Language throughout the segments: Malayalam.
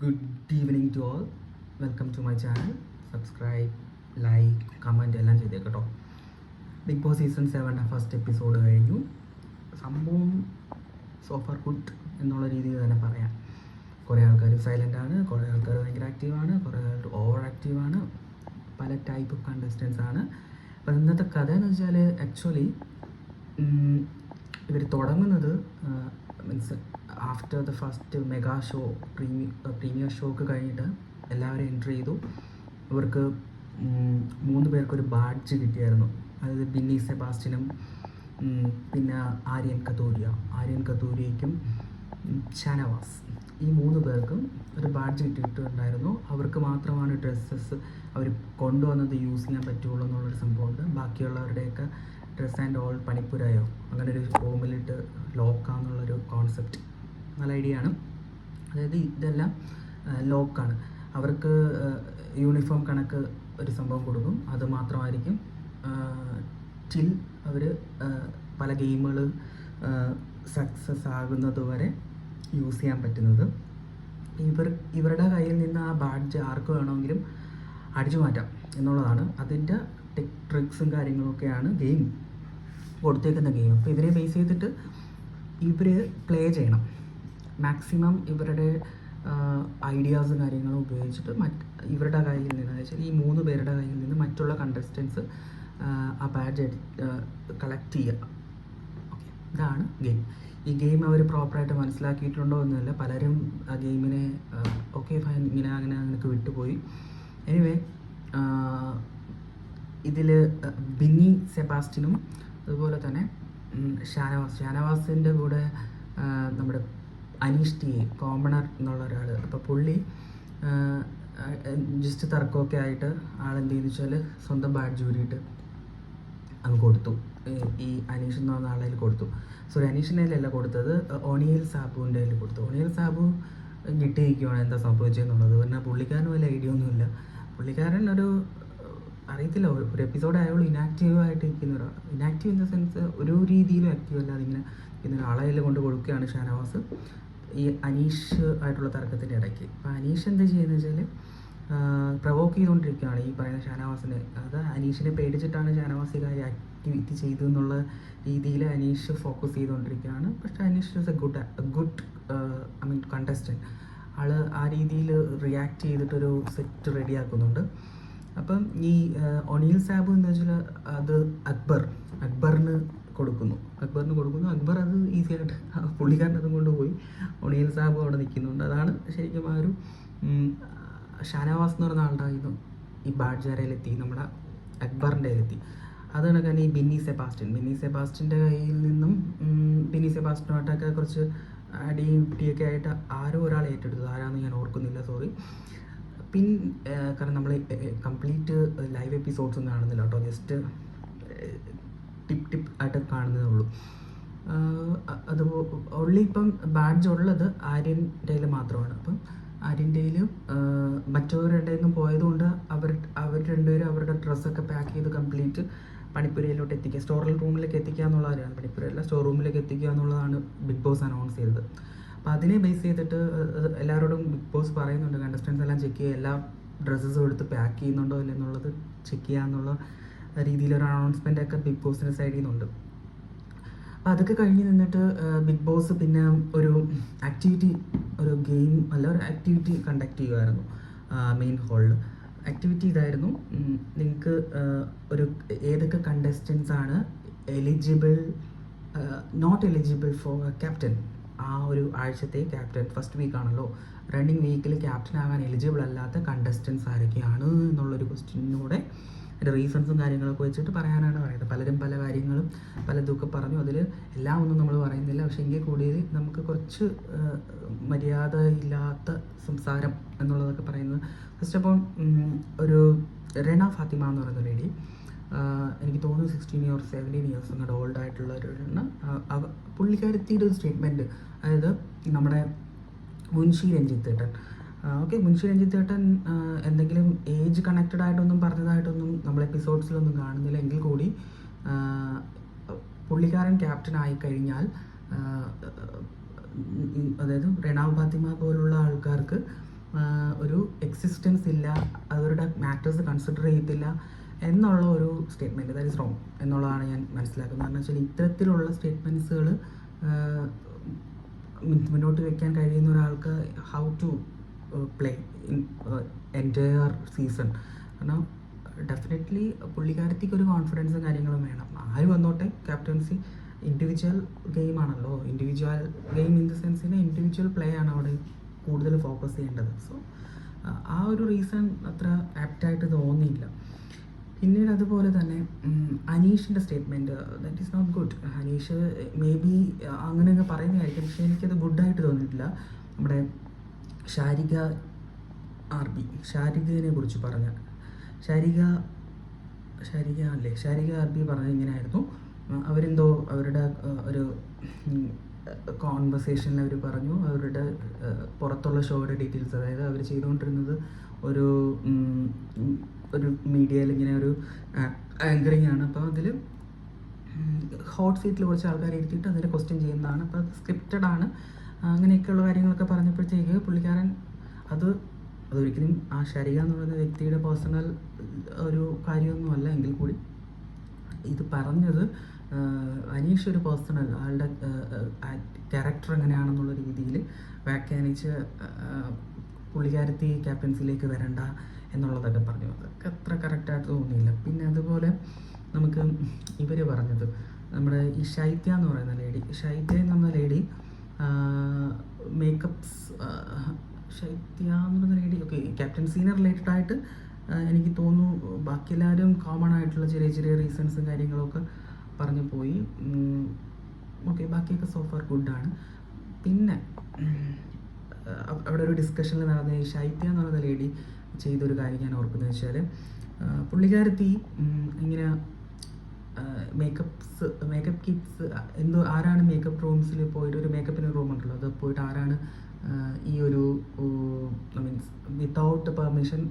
Good evening to all. Welcome to my channel. Subscribe, like, comment എല്ലാം ചെയ്തേക്കട്ടോ. Bigg Boss season 7 first episode കഴിഞ്ഞു. സംഭവം സോഫർ ഗുഡ് എന്നുള്ള രീതിയിൽ തന്നെ പറയാം. കുറേ ആൾക്കാർ സൈലൻ്റാണ്, കുറേ ആൾക്കാർ ഭയങ്കര ആക്റ്റീവാണ്, കുറേ ആൾക്കാർ ഓവർ ആക്റ്റീവാണ്. പല ടൈപ്പ് ഓഫ് കണ്ടസ്റ്റൻസ് ആണ്. അപ്പോൾ ഇന്നത്തെ കഥ എന്ന് വെച്ചാൽ ആക്ച്വലി ഇവർ തുടങ്ങുന്നത് means after the first mega show premier shock കഴിഞ്ഞിട്ട് എല്ലാവരും എൻട്രി ചെയ്തു. ഇവർക്ക് 3 പേർക്കൊരു ബാഡ്ജ് കിട്ടിയായിരുന്നു. അതായത് ബിന്നി സെബാസ്റ്റ്യനും പിന്നെ ആര്യൻ കത്തൂരിയയ്ക്കും ഷാനവാസ്, ഈ 3 പേർക്കും ഒരു ബാഡ്ജ് കിട്ടിയിട്ടുണ്ടായിരുന്നു. അവർക്ക് മാത്രമാണ് ഡ്രസ്സസ് അവർ കൊണ്ടുവന്നത് യൂസ് ചെയ്യാൻ പറ്റുള്ളൂ എന്നുള്ളൊരു സംഭവമുണ്ട്. ബാക്കിയുള്ളവരുടെയൊക്കെ ഡ്രസ് ആൻഡ് ഓൾ പണിപ്പുരായോ അങ്ങനെ ഒരു റൂമിലിട്ട് ലോക്കാന്നുള്ളൊരു കോൺസെപ്റ്റ് നല്ല ഐഡിയ ആണ്. അതായത് ഇതെല്ലാം ലോക്കാണ്. അവർക്ക് യൂണിഫോം കണക്ക് ഒരു സംഭവം കൊടുക്കും. അത് മാത്രമായിരിക്കും ടിൽ അവർ പല ഗെയിമുകൾ സക്സസ് ആകുന്നത് വരെ യൂസ് ചെയ്യാൻ പറ്റുന്നത്. ഇവരുടെ കയ്യിൽ നിന്ന് ആ ബാഡ്ജ് ആർക്ക് വേണമെങ്കിലും അടിച്ചു മാറ്റാം എന്നുള്ളതാണ് അതിൻ്റെ ട്രിക്സും കാര്യങ്ങളൊക്കെയാണ് ഗെയിം കൊടുത്തേക്കുന്ന ഗെയിം. അപ്പോൾ ഇതിനെ ബേസ് ചെയ്തിട്ട് ഇവർ പ്ലേ ചെയ്യണം. മാക്സിമം ഇവരുടെ ഐഡിയാസും കാര്യങ്ങളും ഉപയോഗിച്ചിട്ട് ഇവരുടെ കയ്യിൽ നിന്ന്, അതായത് ഈ 3 പേരുടെ കയ്യിൽ നിന്ന് മറ്റുള്ള കണ്ടസ്റ്റൻസ് ആ ബാഡ്ജ് കളക്ട് ചെയ്യുക. ഓക്കെ, ഇതാണ് ഗെയിം. ഈ ഗെയിം അവർ പ്രോപ്പറായിട്ട് മനസ്സിലാക്കിയിട്ടുണ്ടോ എന്നല്ല. പലരും ആ ഗെയിമിനെ ഓക്കെ ഫൈൻ ഇങ്ങനെ അങ്ങനെയൊക്കെ വിട്ടുപോയി. എനിവേ ഇതിൽ ബിന്നി സെബാസ്റ്റ്യനും അതുപോലെ തന്നെ ഷാനവാസിൻ്റെ കൂടെ നമ്മുടെ അനീഷ് ടി കോമണർ എന്നുള്ള ഒരാൾ. അപ്പോൾ പുള്ളി ജസ്റ്റ് തർക്കമൊക്കെ ആയിട്ട് ആളെന്ത് ചെയ്യുന്നു വെച്ചാൽ സ്വന്തം ബാഡ്ജ് ഊരിയിട്ട് അങ്ങ് കൊടുത്തു. ഈ അനീഷ് എന്ന് പറഞ്ഞ ആളതിൽ കൊടുത്തു. സോറി, അനീഷിൻ്റെ അല്ല കൊടുത്തത്, ഒണിയൽ സാബുവിൻ്റെ കയ്യിൽ കൊടുത്തു. ഒണിയൽ സാബു ഞെട്ടിയിരിക്കുകയാണ് എന്താ സംഭവിച്ചതെന്നുള്ളത്. പിന്നെ പുള്ളിക്കാരന് വലിയ ഐഡിയ ഒന്നുമില്ല. പുള്ളിക്കാരൻ അറിയത്തില്ല, ഒരു എപ്പിസോഡ് ആയപ്പോൾ ഇനാക്റ്റീവായിട്ട് ഇരിക്കുന്ന ഇനാക്റ്റീവ് ഇൻ ദ സെൻസ് ഒരു രീതിയിലും ആക്റ്റീവ് അല്ലാതെ ഇങ്ങനെ ഇന്നൊരു ആളയിൽ കൊണ്ട് കൊടുക്കുകയാണ് ഷാനവാസ് ഈ അനീഷ് ആയിട്ടുള്ള തർക്കത്തിൻ്റെ ഇടയ്ക്ക്. അപ്പോൾ അനീഷ് എന്താ ചെയ്യുന്നത് വെച്ചാൽ പ്രവോക്ക് ചെയ്തുകൊണ്ടിരിക്കുകയാണ് ഈ പറയുന്ന ഷാനവാസിനെ. അത് അനീഷിനെ പേടിച്ചിട്ടാണ് ഷാനവാസ് ഈ കാര്യം ആക്ടിവിറ്റി ചെയ്തതെന്നുള്ള രീതിയിൽ അനീഷ് ഫോക്കസ് ചെയ്തുകൊണ്ടിരിക്കുകയാണ്. പക്ഷേ Aneesh is a good contestant. ആൾ ആ രീതിയിൽ റിയാക്ട് ചെയ്തിട്ടൊരു സെറ്റ് റെഡിയാക്കുന്നുണ്ട്. അപ്പം ഈ ഒണിയൽ സാബു എന്ന് വെച്ചാൽ അത് അക്ബറിന് കൊടുക്കുന്നു. അക്ബർ അത് ഈസി ആയിട്ട് പുള്ളിക്കാരൻ അതും കൊണ്ടുപോയി. ഒണിയൽ സാബു അവിടെ നിൽക്കുന്നുണ്ട്. അതാണ് ശരിക്കും ആ ഒരു ഷാനവാസ് എന്ന് പറയുന്ന ആളുടെ കയ്യിൽ ഈ ബാഡ്ജ് അരയിലെത്തി, നമ്മുടെ അക്ബറിൻ്റെ കയ്യിലെത്തി. അത് കണക്കാണ് ഈ ബിന്നി സെബാസ്റ്റ്യൻ്റെ കയ്യിൽ നിന്നും ബിന്നി സെബാസ്റ്റ്യനുമായിട്ടൊക്കെ കുറച്ച് അടിയും പിടിയൊക്കെ ആയിട്ട് ആരോ ഒരാൾ ഏറ്റെടുത്തത്, ആരാന്ന് ഞാൻ ഓർക്കുന്നില്ല, സോറി. കാരണം നമ്മൾ കംപ്ലീറ്റ് ലൈവ് എപ്പിസോഡ്സ് ഒന്നും കാണുന്നില്ല കേട്ടോ, ജസ്റ്റ് ടിപ്പ് ആയിട്ട് കാണുന്നതേ ഉള്ളൂ. അത് ഉള്ളി ഇപ്പം ബാഡ്ജ് ഉള്ളത് ആര്യൻ്റെ കയ്യിൽ മാത്രമാണ്. അപ്പം ആര്യൻ്റെ കയ്യിൽ മറ്റവരുടെ നിന്നും പോയതുകൊണ്ട് അവർ രണ്ടുപേരും അവരുടെ ഡ്രസ്സൊക്കെ പാക്ക് ചെയ്ത് കംപ്ലീറ്റ് പണിപ്പുരയിലോട്ട് എത്തിക്കുക, സ്റ്റോർ റൂമിലേക്ക് എത്തിക്കുക എന്നുള്ളതാണ്. പണിപ്പുരയല്ല, സ്റ്റോർ റൂമിലേക്ക് എത്തിക്കുക എന്നുള്ളതാണ് ബിഗ് ബോസ് അനൗൺസ് ചെയ്തത്. അപ്പോൾ അതിനെ ബേസ് ചെയ്തിട്ട് എല്ലാവരോടും ബിഗ് ബോസ് പറയുന്നുണ്ട് കണ്ടസ്റ്റൻസ് എല്ലാം ചെക്ക് ചെയ്യുക, എല്ലാ ഡ്രസ്സസും എടുത്ത് പാക്ക് ചെയ്യുന്നുണ്ടോ ഇല്ലെന്നുള്ളത് ചെക്ക് ചെയ്യുക എന്നുള്ള രീതിയിലൊരു അനൗൺസ്മെൻ്റ് ഒക്കെ ബിഗ് ബോസിൻ്റെ സൈഡിൽ നിന്നുണ്ട്. അപ്പോൾ അതൊക്കെ കഴിഞ്ഞ് നിന്നിട്ട് ബിഗ് ബോസ് പിന്നെ ഒരു ഗെയിം അല്ല ഒരു ആക്ടിവിറ്റി കണ്ടക്ട് ചെയ്യുമായിരുന്നു മെയിൻ ഹാളിൽ. ആക്ടിവിറ്റി ഇതായിരുന്നു, നിങ്ങൾക്ക് ഏതൊക്കെ കണ്ടസ്റ്റൻസ് ആണ് നോട്ട് എലിജിബിൾ ഫോർ ക്യാപ്റ്റൻ. ആ ഒരു ആഴ്ചത്തെ ക്യാപ്റ്റൻ ഫസ്റ്റ് വീക്കാണല്ലോ, റണ്ണിങ് വീക്കിൽ ക്യാപ്റ്റൻ ആകാൻ എലിജിബിൾ അല്ലാത്ത കണ്ടസ്റ്റൻസ് ആരൊക്കെയാണ് എന്നുള്ളൊരു ക്വസ്റ്റ്യനൂടെ അതിൻ്റെ റീസൺസും കാര്യങ്ങളൊക്കെ വെച്ചിട്ട് പറയാനാണ് പറയുന്നത്. പലരും പല കാര്യങ്ങളും പലതൊക്കെ പറഞ്ഞു. അതിൽ എല്ലാം ഒന്നും നമ്മൾ പറയുന്നില്ല. പക്ഷേ എങ്കിൽ കൂടി നമുക്ക് കുറച്ച് മര്യാദ ഇല്ലാത്ത സംസാരം എന്നുള്ളതൊക്കെ പറയുന്നത്. ഫസ്റ്റ് അപ്പോൾ ഒരു റെന ഫാത്തിമ എന്ന് പറയുന്ന ലേഡി, എനിക്ക് തോന്നുന്നു 16 or 17 years അങ്ങോട്ട് ഓൾഡ് ആയിട്ടുള്ള ഒരു പുള്ളിക്കാരത്തിയുടെ ഒരു സ്റ്റേറ്റ്മെൻറ്റ്, അതായത് നമ്മുടെ മുൻഷി രഞ്ജിത്തേട്ടൻ എന്തെങ്കിലും ഏജ് കണക്റ്റഡ് ആയിട്ടൊന്നും പറഞ്ഞതായിട്ടൊന്നും നമ്മൾ എപ്പിസോഡ്സിലൊന്നും കാണുന്നില്ല. എങ്കിൽ കൂടി പുള്ളിക്കാരൻ ക്യാപ്റ്റൻ ആയിക്കഴിഞ്ഞാൽ അതായത് റെന ഫാത്തിമ പോലുള്ള ആൾക്കാർക്ക് ഒരു എക്സിസ്റ്റൻസ് ഇല്ല, അവരുടെ മാറ്റേഴ്സ് കൺസിഡർ ചെയ്യത്തില്ല എന്നുള്ള ഒരു സ്റ്റേറ്റ്മെൻറ്റ്, ദാറ്റ് ഈസ് റോങ് എന്നുള്ളതാണ് ഞാൻ മനസ്സിലാക്കുന്നത്. കാരണം വെച്ചാൽ ഇത്തരത്തിലുള്ള സ്റ്റേറ്റ്മെൻറ്റ്സുകൾ മുന്നോട്ട് വയ്ക്കാൻ കഴിയുന്ന ഒരാൾക്ക് how to play in entire season. കാരണം ഡെഫിനറ്റ്ലി പുള്ളിക്കാരത്തേക്ക് ഒരു കോൺഫിഡൻസും കാര്യങ്ങളും വേണം. ആര് വന്നോട്ടെ, ക്യാപ്റ്റൻസി ഇൻഡിവിജ്വൽ ഗെയിമാണല്ലോ, ഇൻഡിവിജ്വൽ ഗെയിം ഇൻ ദ സെൻസിന് ഇൻഡിവിജ്വൽ പ്ലേ ആണ് അവിടെ കൂടുതൽ ഫോക്കസ് ചെയ്യേണ്ടത്. സോ ആ ഒരു റീസൺ അത്ര ആപ്റ്റായിട്ട് തോന്നിയില്ല. പിന്നീട് അതുപോലെ തന്നെ അനീഷിൻ്റെ statement, that is not good. Aneesh may be അങ്ങനെയൊക്കെ പറയുന്നതായിരിക്കും, പക്ഷേ എനിക്കത് ഗുഡായിട്ട് തോന്നിയിട്ടില്ല. നമ്മുടെ ഷാരിക ഷാരികയെ കുറിച്ച് പറഞ്ഞ ഷാരിക ആർ ബി പറഞ്ഞ ഇങ്ങനെയായിരുന്നു. അവരെന്തോ അവരുടെ ഒരു കോൺവെർസേഷനിൽ അവർ പറഞ്ഞു അവരുടെ പുറത്തുള്ള ഷോയുടെ ഡീറ്റെയിൽസ്, അതായത് അവർ ചെയ്തുകൊണ്ടിരുന്നത് ഒരു മീഡിയയിൽ ഇങ്ങനെ ഒരു ആങ്കറിങ് ആണ്. അപ്പോൾ അതിൽ ഹോട്ട് സീറ്റിൽ കുറച്ച് ആൾക്കാരെ ഇരുത്തിയിട്ട് അതിൽ ക്വസ്റ്റ്യൻ ചെയ്യുന്നതാണ്. അപ്പോൾ അത് സ്ക്രിപ്റ്റഡ് ആണ്. അങ്ങനെയൊക്കെയുള്ള കാര്യങ്ങളൊക്കെ പറഞ്ഞപ്പോഴത്തേക്ക് പുള്ളിക്കാരൻ അതൊരിക്കലും ആ ഷരിക എന്ന് പറയുന്ന വ്യക്തിയുടെ പേഴ്സണൽ ഒരു കാര്യമൊന്നുമല്ല എങ്കിൽ കൂടി ഇത് പറഞ്ഞത് അനീഷ് ഒരു പേഴ്സണൽ ആളുടെ ക്യാരക്ടർ എങ്ങനെയാണെന്നുള്ള രീതിയിൽ വ്യാഖ്യാനിച്ച് പുള്ളിക്കാരത്തി ക്യാപ്റ്റൻസിലേക്ക് വരണ്ട എന്നുള്ളതൊക്കെ പറഞ്ഞു. അതൊക്കെ അത്ര കറക്റ്റായിട്ട് തോന്നിയില്ല. പിന്നെ അതുപോലെ നമുക്ക് ഇവർ പറഞ്ഞത് നമ്മുടെ ഈ ശൈത്യ എന്ന് പറയുന്ന ലേഡി മേക്കപ്സ് ശൈത്യ എന്ന് പറയുന്ന ലേഡി ഓക്കെ ക്യാപ്റ്റൻസീനെ റിലേറ്റഡ് ആയിട്ട് എനിക്ക് തോന്നുന്നു ബാക്കി എല്ലാവരും കോമൺ ആയിട്ടുള്ള ചെറിയ ചെറിയ റീസൺസും കാര്യങ്ങളൊക്കെ പറഞ്ഞു പോയി. ഓക്കെ, ബാക്കിയൊക്കെ സോഫാർ ഗുഡാണ്. പിന്നെ അവിടെ ഒരു ഡിസ്കഷനിൽ നടന്ന ഈ ശൈത്യ എന്ന് പറയുന്ന ലേഡി ചെയ്തൊരു കാര്യം ഞാൻ ഓർക്കുന്നത് വെച്ചാൽ പുള്ളിക്കാരത്തി ഇങ്ങനെ മേക്കപ്പ് കിറ്റ്സ് ആരാണ് മേക്കപ്പ് റൂംസിൽ പോയിട്ട് ഒരു മേക്കപ്പിന് റൂം ഉണ്ടല്ലോ അത് പോയിട്ട് ആരാണ് ഈ ഒരു മീൻസ് വിത്തൗട്ട് പെർമിഷൻ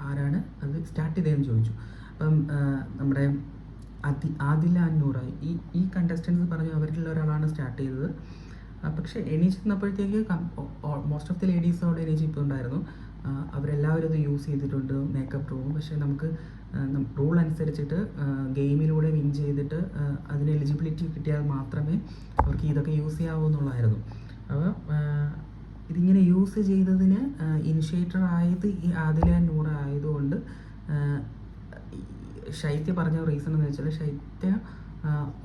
ആരാണ് അത് സ്റ്റാർട്ട് ചെയ്തതെന്ന് ചോദിച്ചു. അപ്പം നമ്മുടെ ആദില അന്നൂറ ഈ കണ്ടസ്റ്റൻസ് പറഞ്ഞു അവരിൽ ഒരാളാണ് സ്റ്റാർട്ട് ചെയ്തത്. പക്ഷേ എണീച്ച് ചെന്നപ്പോഴത്തേക്ക് മോസ്റ്റ് ഓഫ് ദി ലേഡീസ് അവിടെ എണീച്ച് ഇപ്പോൾ ഉണ്ടായിരുന്നു. അവരെല്ലാവരും അത് യൂസ് ചെയ്തിട്ടുണ്ട് മേക്കപ്പ് റൂം. പക്ഷേ നമുക്ക് റൂൾ അനുസരിച്ചിട്ട് ഗെയിമിലൂടെ വിൻ ചെയ്തിട്ട് അതിന് എലിജിബിലിറ്റി കിട്ടിയാൽ മാത്രമേ അവർക്ക് ഇതൊക്കെ യൂസ് ചെയ്യാവൂ എന്നുള്ളതായിരുന്നു. അപ്പോൾ ഇതിങ്ങനെ യൂസ് ചെയ്തതിന് ഇനിഷ്യേറ്റർ ആയത് ഈ ആദില നൂറ ആയതുകൊണ്ട് ശൈത്യ പറഞ്ഞ റീസൺ എന്ന് വെച്ചാൽ ശൈത്യ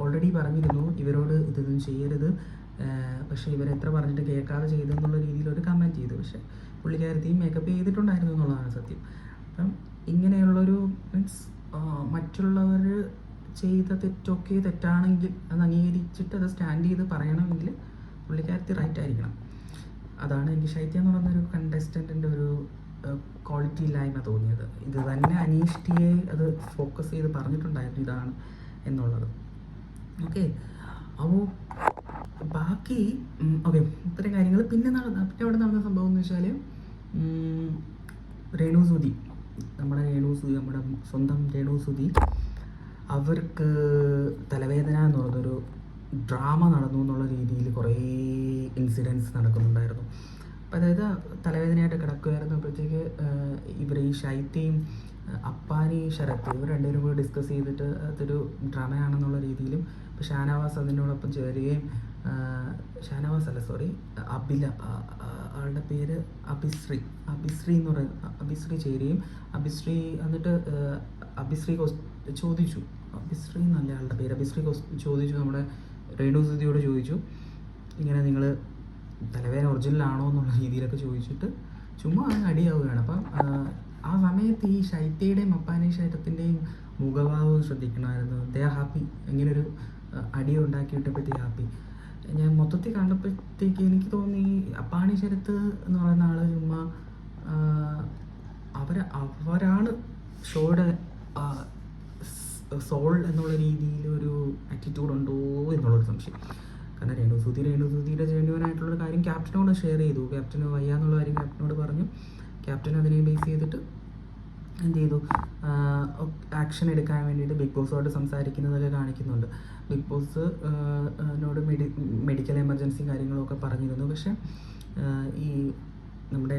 ഓൾറെഡി പറഞ്ഞിരുന്നു ഇവരോട് ഇതൊന്നും ചെയ്യരുത്, പക്ഷേ ഇവരെത്ര പറഞ്ഞിട്ട് കേൾക്കാതെ ചെയ്തെന്നുള്ള രീതിയിൽ ഒരു കമൻറ്റ് ചെയ്തു. പക്ഷേ പുള്ളിക്കാരത്തെയും മേക്കപ്പ് ചെയ്തിട്ടുണ്ടായിരുന്നു എന്നുള്ളതാണ് സത്യം. അപ്പം ഇങ്ങനെയുള്ളൊരു മീൻസ് മറ്റുള്ളവർ ചെയ്ത തെറ്റൊക്കെ തെറ്റാണെങ്കിൽ അത് അംഗീകരിച്ചിട്ട് അത് സ്റ്റാൻഡ് ചെയ്ത് പറയണമെങ്കിൽ പുള്ളിക്കാരത്തി റൈറ്റ് ആയിരിക്കണം. അതാണ് എനിക്ക് ശൈത്യ എന്ന് പറയുന്നൊരു കണ്ടസ്റ്റൻറ്റിൻ്റെ ഒരു ക്വാളിറ്റി ഇല്ലായ്മ തോന്നിയത്. ഇത് തന്നെ അനീഷ് ടിയെ അത് ഫോക്കസ് ചെയ്ത് പറഞ്ഞിട്ടുണ്ടായിരുന്നു ഇതാണ് എന്നുള്ളത്. ഓക്കെ, അപ്പോൾ ബാക്കി ഓക്കെ ഇത്രയും കാര്യങ്ങൾ. പിന്നെ അവിടെ നടന്ന സംഭവം എന്ന് വെച്ചാൽ രേണുസുതി നമ്മുടെ സ്വന്തം രേണുസുതി അവർക്ക് തലവേദന എന്ന് പറയുന്നൊരു ഡ്രാമ നടന്നു എന്നുള്ള രീതിയിൽ കുറേ ഇൻസിഡൻസ് നടക്കുന്നുണ്ടായിരുന്നു. അപ്പോൾ അതായത് തലവേദനയായിട്ട് കിടക്കുമായിരുന്നു. അപ്പോഴത്തേക്ക് ഇവർ ഈ ശൈത്യയും അപ്പാനി ശരത്ത് ഇവർ രണ്ടുപേരും കൂടി ഡിസ്കസ് ചെയ്തിട്ട് അതൊരു ഡ്രാമയാണെന്നുള്ള രീതിയിലും ഇപ്പോൾ ഷാനവാസ് അതിനോടൊപ്പം ചേരുകയും ആളുടെ പേര് അഭിശ്രീ എന്ന് പറയുന്നത് അഭിശ്രീ ചേരുകയും എന്നിട്ട് അഭിശ്രീ ചോദിച്ചു അഭിശ്രീ എന്നല്ല ആളുടെ പേര് അഭിശ്രീ ചോദിച്ചു നമ്മുടെ രേണുസുതിയോട് ചോദിച്ചു ഇങ്ങനെ നിങ്ങൾ തലവേദന ഒറിജിനലാണോ എന്നുള്ള രീതിയിലൊക്കെ ചോദിച്ചിട്ട് ചുമ്മാ അടിയാവുകയാണ്. അപ്പം ആ സമയത്ത് ഈ ശൈത്യയുടെയും അപ്പാനി ശൈത്യത്തിൻ്റെയും മുഖഭാവം ശ്രദ്ധിക്കണമായിരുന്നു. ദേ ആർ ഹാപ്പി, ഇങ്ങനൊരു അടി ഉണ്ടാക്കിയിട്ടപ്പോഴത്തേക്ക് ഹാപ്പി. ഞാൻ മൊത്തത്തിൽ കണ്ടപ്പോഴത്തേക്ക് എനിക്ക് തോന്നി അപ്പാനി ശരത്ത് എന്ന് പറയുന്ന ആൾ ചുമ്മാ അവരാണ് ഷോയുടെ സോൾ എന്നുള്ള രീതിയിൽ ഒരു ആറ്റിറ്റ്യൂഡ് ഉണ്ടോ എന്നുള്ളൊരു സംശയം. കാരണം രേണുസുതിയുടെ ജെന്യുവനായിട്ടുള്ളൊരു കാര്യം ക്യാപ്റ്റനോട് ഷെയർ ചെയ്തു. ക്യാപ്റ്റന് വയ്യാന്നുള്ള കാര്യം ക്യാപ്റ്റനോട് പറഞ്ഞു. ക്യാപ്റ്റൻ അതിനെ ബേസ് ചെയ്തിട്ട് എന്ത് ചെയ്തു, ആക്ഷൻ എടുക്കാൻ വേണ്ടിയിട്ട് ബിഗ് ബോസുമായിട്ട് സംസാരിക്കുന്നതൊക്കെ കാണിക്കുന്നുണ്ട്. ബിഗ് ബോസ് നോട് മെഡിക്കൽ എമർജൻസി കാര്യങ്ങളൊക്കെ പറഞ്ഞിരുന്നു. പക്ഷേ ഈ നമ്മുടെ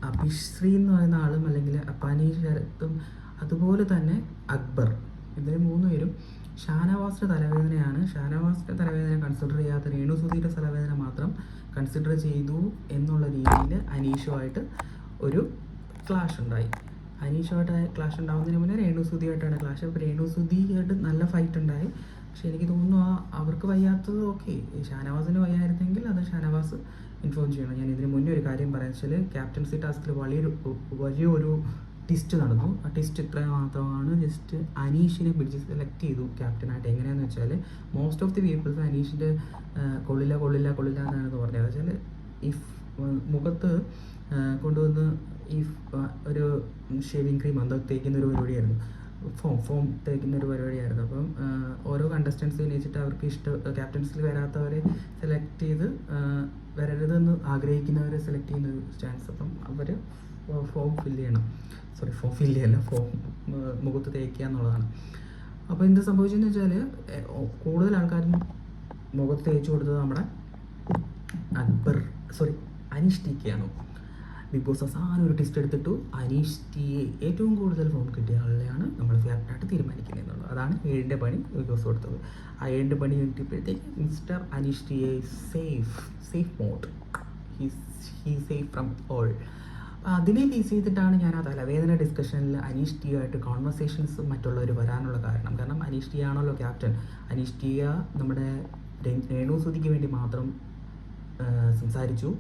അഭിശ്രീ എന്ന് പറയുന്ന ആളും അല്ലെങ്കിൽ അപ്പാനി ശരത്തും അതുപോലെ തന്നെ അക്ബർ, ഇവർ 3 പേരും ഷാനവാസിൻ്റെ തലവേദനയാണ്. ഷാനവാസിൻ്റെ തലവേദന കൺസിഡർ ചെയ്യാത്ത രേണു സുധിയുടെ തലവേദന മാത്രം കൺസിഡർ ചെയ്തു എന്നുള്ള രീതിയിൽ അനീഷുമായിട്ട് ഒരു ക്ലാഷ് ഉണ്ടായി. അനീഷുമായിട്ട് ക്ലാഷ് ഉണ്ടാകുന്നതിന് മുന്നേ രേണു സുധിയായിട്ടാണ് ക്ലാഷ്. അപ്പോൾ രേണു സുധിയായിട്ട് നല്ല ഫൈറ്റ് ഉണ്ടായി. പക്ഷെ എനിക്ക് തോന്നുന്നു അവർക്ക് വയ്യാത്തത് ഓക്കെ, ഷാനവാസിന് വയ്യായിരുന്നെങ്കിൽ അത് ഷാനവാസ് ഇൻഫോം ചെയ്യണം. ഞാൻ ഇതിന് മുന്നേ ഒരു കാര്യം പറയാൻ വെച്ചാൽ ക്യാപ്റ്റൻസി ടാസ്കിൽ വലിയൊരു ടിസ്റ്റ് നടന്നു. ആ ടിസ്റ്റ് ഇത്ര മാത്രമാണ്, ജസ്റ്റ് അനീഷിനെ പിടിച്ച് സെലക്ട് ചെയ്തു ക്യാപ്റ്റനായിട്ട്. എങ്ങനെയാണെന്ന് വെച്ചാൽ മോസ്റ്റ് ഓഫ് ദി പീപ്പിൾസ് അനീഷിൻ്റെ കൊള്ളില്ല എന്നാണ് പറഞ്ഞത്. വെച്ചാൽ ഇഫ് മുഖത്ത് കൊണ്ടുവന്ന് ഈ ഒരു ഷേവിങ് ക്രീം എന്തോ തേക്കുന്ന ഒരു പരിപാടിയായിരുന്നു, ഫോം തേക്കുന്ന ഒരു പരിപാടിയായിരുന്നു. അപ്പം ഓരോ കണ്ടസ്റ്റൻസിനെ വെച്ചിട്ട് അവർക്ക് ക്യാപ്റ്റൻസിൽ വരാത്തവരെ സെലക്ട് ചെയ്ത് വരരുതെന്ന് ആഗ്രഹിക്കുന്നവരെ സെലക്ട് ചെയ്യുന്ന ഒരു ചാൻസ്. അപ്പം അവർ ഫോം ഫില്ല് ചെയ്യല്ല, ഫോം മുഖത്ത് തേക്കുക എന്നുള്ളതാണ്. അപ്പോൾ എന്ത് സംഭവിച്ചെന്ന് വെച്ചാൽ കൂടുതൽ ആൾക്കാരും മുഖത്ത് തേച്ച് കൊടുത്തത് നമ്മുടെ അനീഷ് ടിക്കെയാണ്. ബിഗ് ബോസ് അവസാനം ഒരു ടെസ്റ്റ് എടുത്തിട്ടു അനീഷ് ടിയെ ഏറ്റവും കൂടുതൽ ഫോം കിട്ടിയ ആളെയാണ് നമ്മൾ ഫേവറേറ്റായിട്ട് തീരുമാനിക്കുന്നത് എന്നുള്ളത്. അതാണ് 7ൻ്റെ പണി ബിഗ് ബോസ് കൊടുത്തത്. ആ 7ൻ്റെ പണി കിട്ടിയപ്പോഴത്തേക്ക് മിസ്റ്റർ അനീഷ് ടിയെ safe mode, he safe from all. അതിനെ ബേസ് ചെയ്തിട്ടാണ് ഞാൻ ആ തലവേദന ഡിസ്കഷനിൽ അനീഷ് ടിയുമായിട്ട് കോൺവെർസേഷൻസ് മറ്റുള്ളവർ വരാനുള്ള കാരണം. കാരണം അനീഷ് ടിയ ആണല്ലോ ക്യാപ്റ്റൻ. അനീഷ് ടിയ നമ്മുടെ രേണു സുധിക്ക് വേണ്ടി മാത്രം സംസാരിച്ചു,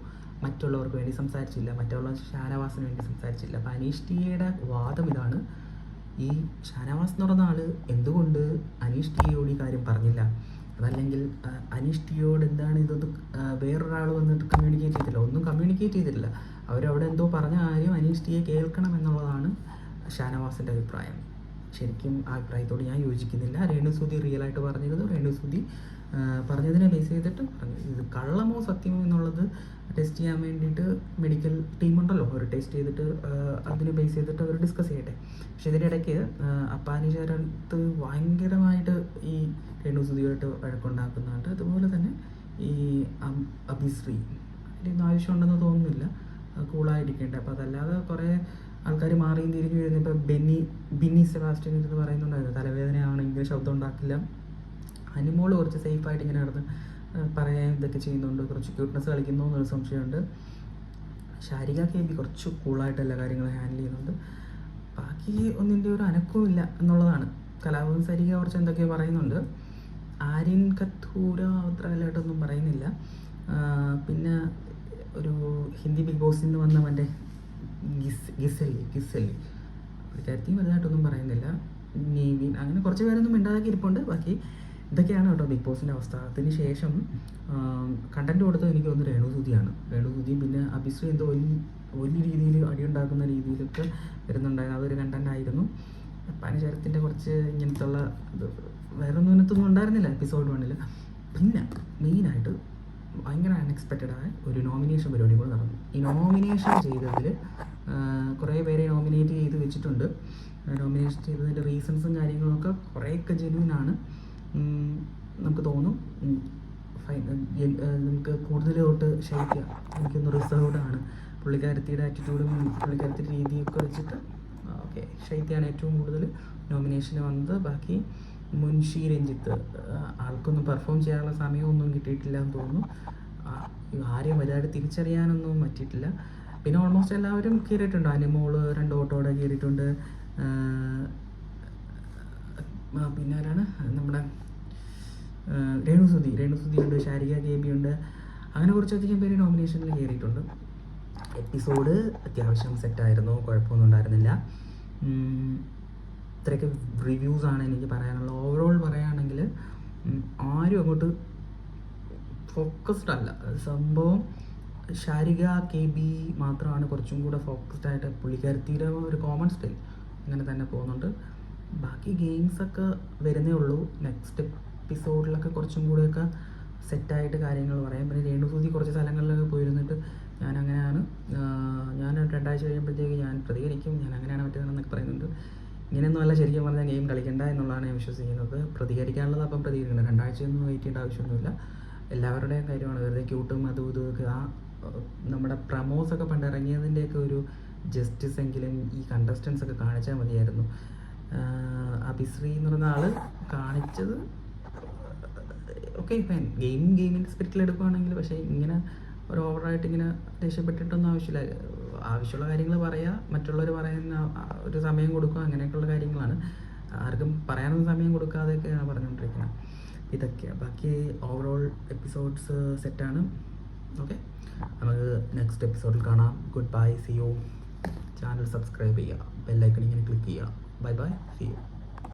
മറ്റുള്ളവർക്ക് വേണ്ടി സംസാരിച്ചില്ല, മറ്റുള്ള ഷാനവാസിന് വേണ്ടി സംസാരിച്ചില്ല. അപ്പോൾ അനീഷ് ടിയയുടെ വാദം ഇതാണ്, ഈ ഷാനവാസ് എന്ന് പറഞ്ഞ ആൾ എന്തുകൊണ്ട് അനീഷ് ടിയോട് ഈ കാര്യം പറഞ്ഞില്ല, അതല്ലെങ്കിൽ അനീഷ് ടിയോട് എന്താണ് ഇതൊന്നും വേറൊരാൾ വന്നിട്ട് കമ്മ്യൂണിക്കേറ്റ് ചെയ്തില്ല, ഒന്നും കമ്മ്യൂണിക്കേറ്റ് ചെയ്തിട്ടില്ല. അവരവിടെ എന്തോ പറഞ്ഞ കാര്യം അനീഷ് ടിയെ കേൾക്കണം എന്നുള്ളതാണ് ഷാനവാസിൻ്റെ അഭിപ്രായം. ശരിക്കും ആ അഭിപ്രായത്തോട് ഞാൻ യോജിക്കുന്നില്ല. രേണു സുധി റിയലായിട്ട് പറഞ്ഞിരുന്നു. രേണു സുധി പറഞ്ഞതിനെ ബേസ് ചെയ്തിട്ട് പറഞ്ഞു, ഇത് കള്ളമോ സത്യമോ എന്നുള്ളത് ടെസ്റ്റ് ചെയ്യാൻ വേണ്ടിയിട്ട് മെഡിക്കൽ ടീമുണ്ടല്ലോ, അവർ ടെസ്റ്റ് ചെയ്തിട്ട് അതിനെ ബേസ് ചെയ്തിട്ട് അവർ ഡിസ്കസ് ചെയ്യട്ടെ. പക്ഷെ ഇതിനിടയ്ക്ക് അപ്പാനി ശരത്ത് ഭയങ്കരമായിട്ട് ഈ രേണു സുധിയായിട്ട് വഴക്കുണ്ടാക്കുന്നുണ്ട്. അതുപോലെ തന്നെ ഈ അഭിശ്രീ അതിൻ്റെ ആവശ്യമുണ്ടെന്ന് തോന്നുന്നില്ല, കൂളായിരിക്കട്ടെ. അപ്പോൾ അതല്ലാതെ കുറേ ആൾക്കാർ മാറിയും തിരിഞ്ഞു വരുന്നു. ഇപ്പോൾ ബിന്നി സെബാസ്റ്റ്യൻ എന്ന് പറയുന്നുണ്ടായിരുന്നു, തലവേദനയാണെങ്കിൽ ശബ്ദം ഉണ്ടാക്കില്ല. അനിമോൾ കുറച്ച് സേഫായിട്ട് ഇങ്ങനെ നടന്ന് പറയാൻ ഇതൊക്കെ ചെയ്യുന്നുണ്ട്, കുറച്ച് ക്യൂട്ട്നെസ് കളിക്കുന്നു എന്നൊരു സംശയമുണ്ട്. ശാരിക KB കുറച്ച് കൂളായിട്ട് എല്ലാ കാര്യങ്ങളും ഹാൻഡിൽ ചെയ്യുന്നുണ്ട്. ബാക്കി ഒന്നിൻ്റെ ഒരു അനക്കവും ഇല്ല എന്നുള്ളതാണ്. കലാഭവൻ സരിക കുറച്ച് എന്തൊക്കെയോ പറയുന്നുണ്ട്. ആര്യൻ കത്തൂര അത്ര വലുതായിട്ടൊന്നും പറയുന്നില്ല. പിന്നെ ഒരു ഹിന്ദി ബിഗ് ബോസിൽ നിന്ന് വന്ന മറ്റേ ഗിസലി പുള്ളിക്കാരത്തിയും വലുതായിട്ടൊന്നും പറയുന്നില്ല. നീവിൻ അങ്ങനെ കുറച്ച് പേരൊന്നും മിണ്ടാതാക്കി ഇരിപ്പുണ്ട്. ബാക്കി ഇതൊക്കെയാണ് കേട്ടോ ബിഗ് ബോസിൻ്റെ അവസ്ഥ. അതിന് ശേഷം കണ്ടൻറ്റ് കൊടുത്തത് എനിക്ക് തോന്നുന്നു രേണു സുധിയും പിന്നെ അഭിശ്രീ എന്തോ വലിയ രീതിയിൽ അടിയുണ്ടാക്കുന്ന രീതിയിലൊക്കെ വരുന്നുണ്ടായിരുന്നു. അതൊരു കണ്ടൻറ്റായിരുന്നു. പനശരത്തിൻ്റെ കുറച്ച് ഇങ്ങനത്തെ ഉള്ള വേറൊന്നും ഇങ്ങനത്തൊന്നും ഉണ്ടായിരുന്നില്ല എപ്പിസോഡ് 1. പിന്നെ മെയിനായിട്ട് ഭയങ്കര അൺഎക്സ്പെക്റ്റഡായ ഒരു നോമിനേഷൻ പരിപാടി കൂടെ നടന്നു. ഈ നോമിനേഷൻ ചെയ്തതിൽ കുറേ പേരെ നോമിനേറ്റ് ചെയ്ത് വെച്ചിട്ടുണ്ട്. നോമിനേഷൻ ചെയ്തതിൻ്റെ റീസൺസും കാര്യങ്ങളൊക്കെ കുറേയൊക്കെ ജെന്യൂനാണ്. നമുക്ക് തോന്നും നമുക്ക് കൂടുതലോട്ട് ഷൈക്കുക എനിക്കൊന്ന് റിസർവ്ഡാണ്, പുള്ളിക്കാരത്തിയുടെ ആറ്റിറ്റ്യൂഡും പുള്ളിക്കാരത്തിയുടെ രീതിയൊക്കെ വെച്ചിട്ട് ഓക്കെ ഷൈത്യാണ് ഏറ്റവും കൂടുതൽ നോമിനേഷന് വന്നത്. ബാക്കി മുൻഷി രഞ്ജിത്ത് ആൾക്കൊന്നും പെർഫോം ചെയ്യാനുള്ള സമയമൊന്നും കിട്ടിയിട്ടില്ല എന്ന് തോന്നുന്നു. ആരെയും വലുതായിട്ട് തിരിച്ചറിയാനൊന്നും പറ്റിയിട്ടില്ല. പിന്നെ ഓൾമോസ്റ്റ് എല്ലാവരും കയറിയിട്ടുണ്ട്. അനിമോള് 2 ഓട്ടോടെ കയറിയിട്ടുണ്ട്. പിന്നെ ആരാണ് നമ്മുടെ രേണു സുധിയുണ്ട്, ശാരിക KB ഉണ്ട്. അങ്ങനെ കുറച്ചധികം പേര് നോമിനേഷനിൽ കയറിയിട്ടുണ്ട്. എപ്പിസോഡ് അത്യാവശ്യം സെറ്റായിരുന്നു, കുഴപ്പമൊന്നും ഉണ്ടായിരുന്നില്ല. ഇത്രയൊക്കെ റിവ്യൂസാണ് എനിക്ക് പറയാനുള്ളത്. ഓവറോൾ പറയുകയാണെങ്കിൽ ആരും അങ്ങോട്ട് ഫോക്കസ്ഡ് അല്ല സംഭവം. ശാരിക KB മാത്രമാണ് കുറച്ചും കൂടെ ഫോക്കസ്ഡ് ആയിട്ട്, പുള്ളിക്കാരത്തിയുടെ ഒരു കോമൺ സ്റ്റൈൽ അങ്ങനെ തന്നെ പോകുന്നുണ്ട്. ബാക്കി ഗെയിംസൊക്കെ വരുന്നേ ഉള്ളൂ. നെക്സ്റ്റ് എപ്പിസോഡിലൊക്കെ കുറച്ചും കൂടെയൊക്കെ സെറ്റായിട്ട് കാര്യങ്ങൾ പറയാം. പിന്നെ രേണു സുധി കുറച്ച് സ്ഥലങ്ങളിലൊക്കെ പോയിരുന്നിട്ട് ഞാൻ 2 ആഴ്ച കഴിയുമ്പോഴത്തേക്ക് ഞാൻ പ്രതികരിക്കും, ഞാൻ അങ്ങനെയാണ് പറ്റുന്നതെന്നൊക്കെ പറയുന്നുണ്ട്. ഇങ്ങനെയൊന്നും അല്ല ശരിക്കും പറഞ്ഞാൽ ഗെയിം കളിക്കണ്ട എന്നുള്ളതാണ് ഞാൻ വിശ്വസിക്കുന്നത്. പ്രതികരിക്കാനുള്ളത് പ്രതികരിക്കണം, 2 ആഴ്ചയൊന്നും വെയിറ്റ് ചെയ്യേണ്ട ആവശ്യമൊന്നുമില്ല. എല്ലാവരുടെയും കാര്യമാണ്, വെറുതെ ക്യൂട്ടും അതും ഇതുമൊക്കെ ആ നമ്മുടെ പ്രമോസൊക്കെ പണ്ട് ഇറങ്ങിയതിൻ്റെയൊക്കെ ഒരു ജസ്റ്റിസ് എങ്കിലും ഈ കണ്ടസ്റ്റൻസ് ഒക്കെ കാണിച്ചാൽ മതിയായിരുന്നു. അഭിശ്രീ എന്ന് പറയുന്ന ആൾ കാണിച്ചത് ഓക്കെ ഫൈൻ, ഗെയിമിൻ്റെ സ്പിരിറ്റിൽ എടുക്കുകയാണെങ്കിൽ, പക്ഷേ ഇങ്ങനെ ഒരു ഓവറായിട്ട് ഇങ്ങനെ ദേഷ്യപ്പെട്ടിട്ടൊന്നും ആവശ്യമില്ല. ആവശ്യമുള്ള കാര്യങ്ങൾ പറയുക, മറ്റുള്ളവർ പറയുന്ന ഒരു സമയം കൊടുക്കുക, അങ്ങനെയൊക്കെയുള്ള കാര്യങ്ങളാണ്. ആർക്കും പറയാനൊന്നും സമയം കൊടുക്കാതെയൊക്കെയാണ് പറഞ്ഞുകൊണ്ടിരിക്കുന്നത്. ഇതൊക്കെയാണ്. ബാക്കി ഓവറോൾ എപ്പിസോഡ്സ് സെറ്റാണ്. ഓക്കെ, നമുക്ക് നെക്സ്റ്റ് എപ്പിസോഡിൽ കാണാം. Good bye, see you. Channel subscribe ചെയ്യുക, ബെല്ലൈക്കൺ ഇങ്ങനെ ക്ലിക്ക് ചെയ്യുക. Bye bye, see U.